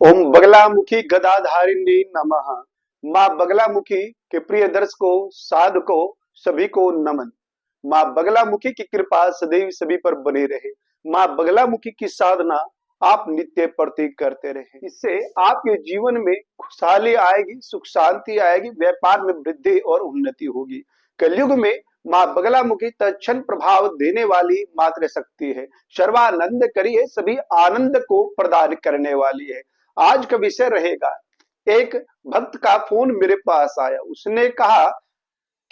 ओम बगलामुखी गदाधारिणी नमः। माँ बगलामुखी के प्रिय दर्शकों, साधकों, सभी को नमन। माँ बगलामुखी की कृपा सदैव सभी पर बनी रहे। माँ बगलामुखी की साधना आप नित्य प्रति करते रहे। इससे आपके जीवन में खुशहाली आएगी, सुख शांति आएगी, व्यापार में वृद्धि और उन्नति होगी। कलयुग में माँ बगलामुखी तत्क्षण प्रभाव देने वाली मात्र शक्ति है। सर्वानंद करिए, सभी आनंद को प्रदान करने वाली है। आज का विषय रहेगा, एक भक्त का फोन मेरे पास आया। उसने कहा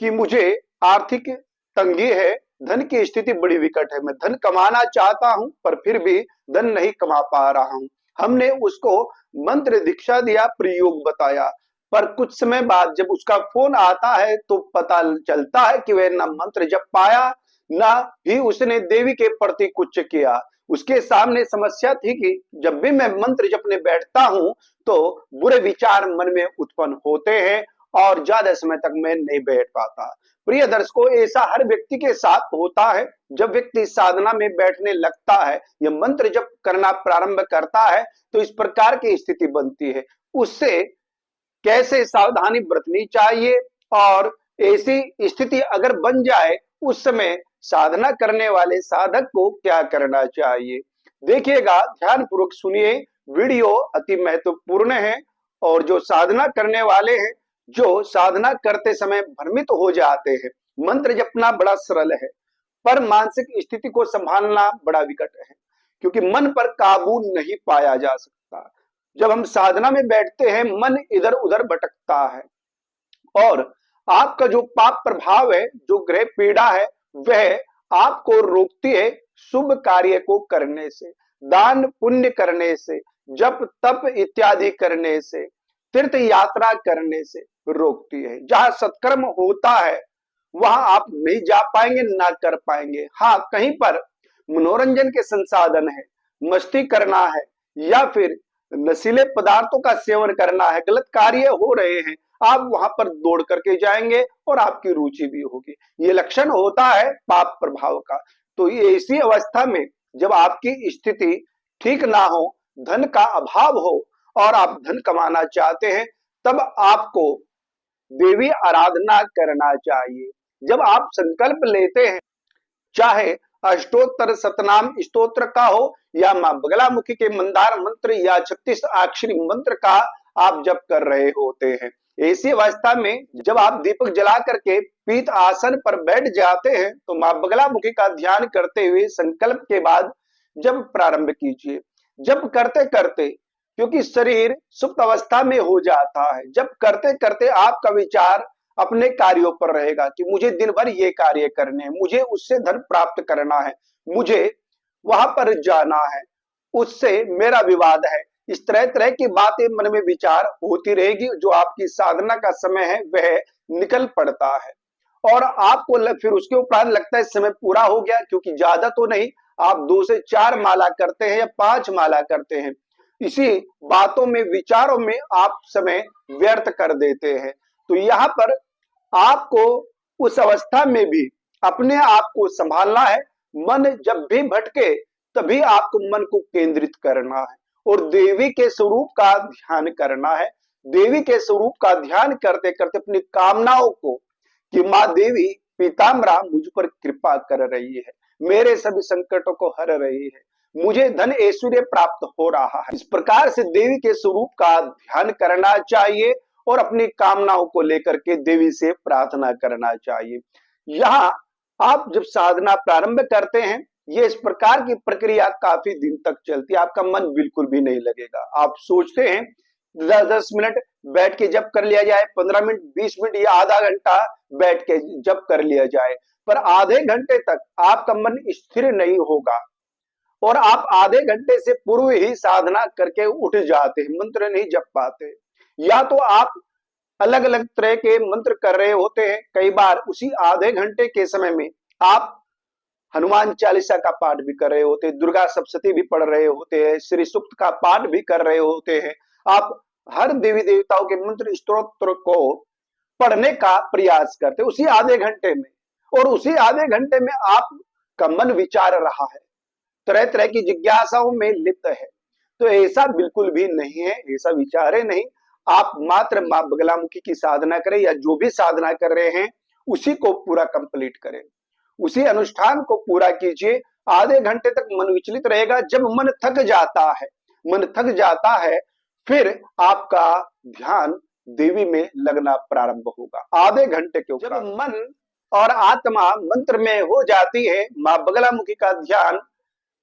कि मुझे आर्थिक तंगी है, धन की स्थिति बड़ी विकट है, मैं धन कमाना चाहता हूं पर फिर भी धन नहीं कमा पा रहा हूं। हमने उसको मंत्र दीक्षा दिया, प्रयोग बताया, पर कुछ समय बाद जब उसका फोन आता है तो पता चलता है कि वह न मंत्र जप पाया, ना ही उसने देवी के प्रति कुछ किया। उसके सामने समस्या थी कि जब भी मैं मंत्र जपने बैठता हूं तो बुरे विचार मन में उत्पन्न होते हैं और ज्यादा समय तक मैं नहीं बैठ पाता। प्रिय दर्शकों, ऐसा हर व्यक्ति के साथ होता है। जब व्यक्ति साधना में बैठने लगता है या मंत्र जप करना प्रारंभ करता है तो इस प्रकार की स्थिति बनती है। उससे कैसे सावधानी बरतनी चाहिए और ऐसी स्थिति अगर बन जाए उस समय साधना करने वाले साधक को क्या करना चाहिए, देखिएगा, ध्यान पूर्वक सुनिए। वीडियो अति महत्वपूर्ण है और जो साधना करने वाले हैं, जो साधना करते समय भ्रमित हो जाते हैं। मंत्र जपना बड़ा सरल है पर मानसिक स्थिति को संभालना बड़ा विकट है, क्योंकि मन पर काबू नहीं पाया जा सकता। जब हम साधना में बैठते हैं मन इधर उधर भटकता है और आपका जो पाप प्रभाव है, जो ग्रह पीड़ा है, वह आपको रोकती है शुभ कार्य को करने से, दान पुण्य करने से, जप तप इत्यादि करने से, तीर्थ यात्रा करने से रोकती है। जहां सत्कर्म होता है वहां आप नहीं जा पाएंगे, ना कर पाएंगे। हाँ, कहीं पर मनोरंजन के संसाधन है, मस्ती करना है या फिर नशीले पदार्थों का सेवन करना है, गलत कार्य हो रहे हैं, आप वहां पर दौड़ करके जाएंगे और आपकी रुचि भी होगी। ये लक्षण होता है पाप प्रभाव का। तो ये ऐसी अवस्था में जब आपकी स्थिति ठीक ना हो, धन का अभाव हो और आप धन कमाना चाहते हैं, तब आपको देवी आराधना करना चाहिए। जब आप संकल्प लेते हैं, चाहे अष्टोत्तर सतनाम स्तोत्र का हो या मां बगलामुखी के मंदार मंत्र या 36 अक्षरी मंत्र का आप जप कर रहे होते हैं, ऐसी अवस्था में जब आप दीपक जला करके पीत आसन पर बैठ जाते हैं तो मां बगलामुखी का ध्यान करते हुए संकल्प के बाद जब प्रारंभ कीजिए। जब करते करते, क्योंकि शरीर सुप्त अवस्था में हो जाता है, जब करते करते आपका विचार अपने कार्यों पर रहेगा कि मुझे दिन भर ये कार्य करने हैं, मुझे उससे धन प्राप्त करना है, मुझे वहां पर जाना है, उससे मेरा विवाद है। इस तरह तरह की बातें मन में विचार होती रहेगी। जो आपकी साधना का समय है वह निकल पड़ता है और आपको फिर उसके उपरांत लगता है समय पूरा हो गया, क्योंकि ज्यादा तो नहीं, आप 2 से 4 माला करते हैं या 5 माला करते हैं। इसी बातों में, विचारों में आप समय व्यर्थ कर देते हैं। तो यहाँ पर आपको उस अवस्था में भी अपने आप को संभालना है। मन जब भी भटके तभी आपको मन को केंद्रित करना है और देवी के स्वरूप का ध्यान करना है। देवी के स्वरूप का ध्यान करते करते अपनी कामनाओं को, कि माँ देवी पीताम्बरा मुझ पर कृपा कर रही है, मेरे सभी संकटों को हर रही है, मुझे धन ऐश्वर्य प्राप्त हो रहा है, इस प्रकार से देवी के स्वरूप का ध्यान करना चाहिए और अपनी कामनाओं को लेकर के देवी से प्रार्थना करना चाहिए। यहाँ आप जब साधना प्रारंभ करते हैं, ये इस प्रकार की प्रक्रिया काफी दिन तक चलती है, आपका मन बिल्कुल भी नहीं लगेगा। आप सोचते हैं 10-10 मिनट बैठ के जब कर लिया जाए, 15 मिनट, 20 मिनट या आधा घंटा बैठ के जब कर लिया जाए, पर आधे घंटे तक आपका मन स्थिर नहीं होगा और आप आधे घंटे से पूर्व ही साधना करके उठ जाते हैं, मंत्र नहीं जप पाते। या तो आप अलग अलग तरह के मंत्र कर रहे होते हैं, कई बार उसी आधे घंटे के समय में आप हनुमान चालीसा का पाठ भी कर रहे होते हैं, दुर्गा सप्तशती भी पढ़ रहे होते हैं, श्री सूक्त का पाठ भी कर रहे होते हैं। आप हर देवी देवताओं के मंत्र स्तोत्र को पढ़ने का प्रयास करते उसी आधे घंटे में, और उसी आधे घंटे में आपका मन विचार रहा है, तरह तरह की जिज्ञासाओं में लिप्त है। तो ऐसा बिल्कुल भी नहीं है, ऐसा विचार है नहीं। आप मात्र माँ बगलामुखी की साधना करें या जो भी साधना कर रहे हैं उसी को पूरा कंप्लीट करें, उसी अनुष्ठान को पूरा कीजिए। आधे घंटे तक मन विचलित रहेगा। जब मन थक जाता है, मन थक जाता है, फिर आपका ध्यान देवी में लगना प्रारंभ होगा। आधे घंटे के ऊपर जब मन और आत्मा मंत्र में हो जाती है, माँ बगलामुखी का ध्यान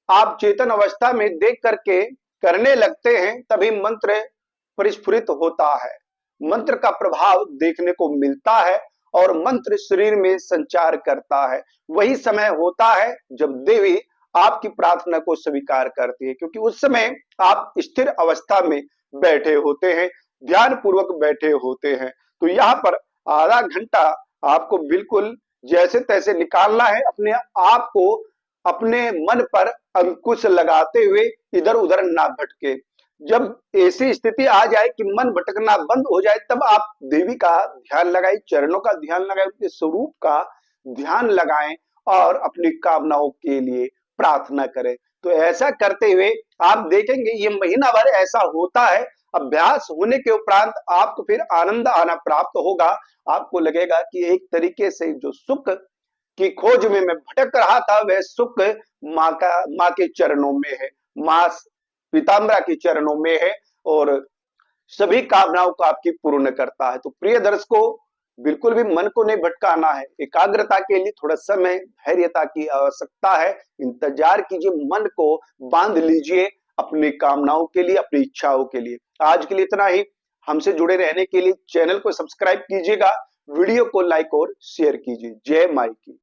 आप चेतन अवस्था में देख करके करने लगते हैं, तभी मंत्र परिस्फुरित होता है, मंत्र का प्रभाव देखने को मिलता है और मंत्र शरीर में संचार करता है। वही समय होता है जब देवी आपकी प्रार्थना को स्वीकार करती है, क्योंकि उस समय आप स्थिर अवस्था में बैठे होते हैं, ध्यान पूर्वक बैठे होते हैं। तो यहाँ पर आधा घंटा आपको बिल्कुल जैसे तैसे निकालना है, अपने आप को अपने मन पर अंकुश लगाते हुए इधर उधर ना भटके। जब ऐसी स्थिति आ जाए कि मन भटकना बंद हो जाए, तब आप देवी का ध्यान लगाएं, चरणों का ध्यान लगाएं, उनके स्वरूप का ध्यान लगाएं और अपनी कामनाओं के लिए प्रार्थना करें। तो ऐसा करते हुए आप देखेंगे ये महीना भर ऐसा होता है। अभ्यास होने के उपरांत आपको फिर आनंद आना प्राप्त होगा। आपको लगेगा कि एक तरीके से जो सुख की खोज में मैं भटक रहा था, वह सुख माँ के चरणों में है, माँ पीताम्बरा के चरणों में है और सभी कामनाओं को आपकी पूर्ण करता है। तो प्रिय दर्शकों, बिल्कुल भी मन को नहीं भटकाना है। एकाग्रता के लिए थोड़ा समय, धैर्यता की आवश्यकता है। इंतजार कीजिए, मन को बांध लीजिए अपनी कामनाओं के लिए, अपनी इच्छाओं के लिए। आज के लिए इतना ही। हमसे जुड़े रहने के लिए चैनल को सब्सक्राइब कीजिएगा, वीडियो को लाइक और शेयर कीजिए। जय माई की।